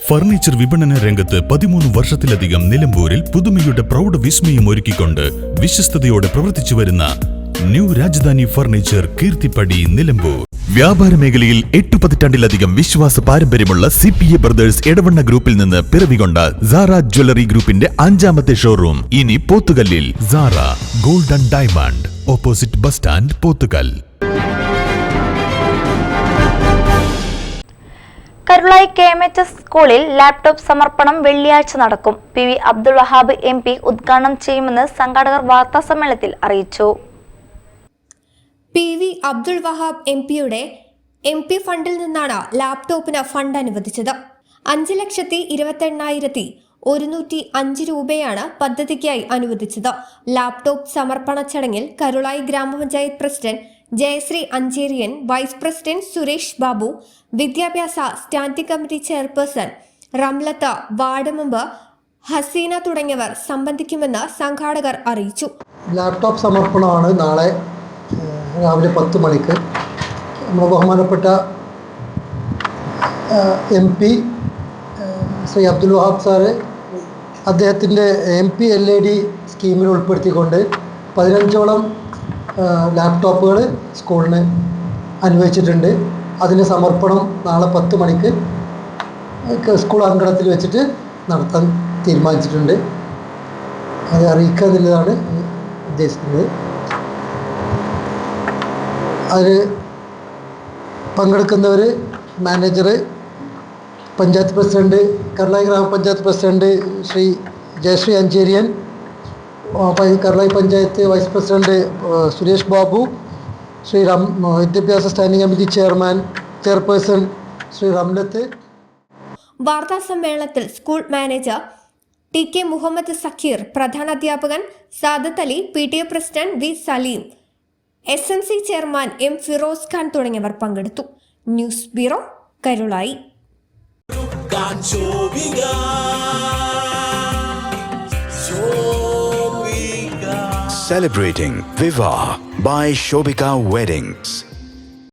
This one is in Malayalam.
ഫർണിച്ചർ വിപണന രംഗത്ത് 13 വർഷത്തിലധികം നിലമ്പൂരിൽ പുതുമയുടെ പ്രൗഢ വിസ്മയം ഒരുക്കിക്കൊണ്ട് വിശ്വസ്തയോടെ പ്രവർത്തിച്ചു വരുന്ന ന്യൂ രാജധാനി ഫർണിച്ചർ കീർത്തിപ്പടി നിലമ്പൂർ. വ്യാപാര മേഖലയിൽ 8 പതിറ്റാണ്ടിലധികം വിശ്വാസ പാരമ്പര്യമുള്ള CPA ബ്രദേഴ്സ് എടവണ്ണ ഗ്രൂപ്പിൽ നിന്ന് പിറവികൊണ്ട സാറ ജ്വല്ലറി ഗ്രൂപ്പിന്റെ 5ാമത്തെ ഷോറൂം ഇനി പോത്തുകല്ലിൽ. Sara gold and diamond, opposite bus stand, Pothukal. Karulai KMHS സ്കൂളിൽ ലാപ്ടോപ്പ് സമർപ്പണം വെള്ളിയാഴ്ച നടക്കും. PV അബ്ദുൾ വഹാബ് MP ഉദ്ഘാടനം ചെയ്യുമെന്ന് സംഘാടകർ വാർത്താസമ്മേളനത്തിൽ അറിയിച്ചു. PV അബ്ദുൾ വഹാബ് MPയുടെ MP ഫണ്ടിൽ നിന്നാണ് ലാപ്ടോപ്പിന് ഫണ്ട് അനുവദിച്ചത്. 5,28,105 രൂപയാണ് പദ്ധതിക്കായി അനുവദിച്ചത്. ലാപ്ടോപ്പ് സമർപ്പണ ചടങ്ങിൽ കരുളായി ഗ്രാമപഞ്ചായത്ത് president Jayasree Ancheriyan, vice president Suresh Babu, വിദ്യാഭ്യാസ standing committee chairperson Ramlath, ward member Haseena തുടങ്ങിയവർ സംബന്ധിക്കുമെന്ന് സംഘാടകർ അറിയിച്ചു. ലാപ്ടോപ്പ് സമർപ്പണമാണ് നാളെ രാവിലെ 10 മണിക്ക്. നമ്മുടെ ബഹുമാനപ്പെട്ട MP ശ്രീ അബ്ദുൾ വഹാബ് സാറ് അദ്ദേഹത്തിൻ്റെ MP LED സ്കീമിൽ ഉൾപ്പെടുത്തിക്കൊണ്ട് 15ഓളം ലാപ്ടോപ്പുകൾ സ്കൂളിന് അനുവദിച്ചിട്ടുണ്ട്. അതിൻ്റെ സമർപ്പണം നാളെ 10 മണിക്ക് സ്കൂൾ അങ്കണത്തിൽ വെച്ചിട്ട് നടത്താൻ തീരുമാനിച്ചിട്ടുണ്ട്. അത് അറിയിക്കുക എന്നുള്ളതാണ് ഉദ്ദേശിക്കുന്നത്. അതിൽ പങ്കെടുക്കുന്നവർ മാനേജർ, പഞ്ചായത്ത് പ്രസിഡന്റ്, കരുളായി ഗ്രാമപഞ്ചായത്ത് president Shri Jayasree Ancheriyan, Karulai panchayat vice president Suresh Babu, Shri വിദ്യാഭ്യാസ standing committee chairperson Shri Ramlath. വാർത്താ സമ്മേളനത്തിൽ school manager TK Muhammad Sakkeer, പ്രധാനാധ്യാപകൻ Sadath Ali, PTA president V Saleem, SMC chairman M Firoz Khan തുടങ്ങിയവർ പങ്കെടുത്തു. News bureau, Karulai. Celebrating Viva by Shobika Weddings.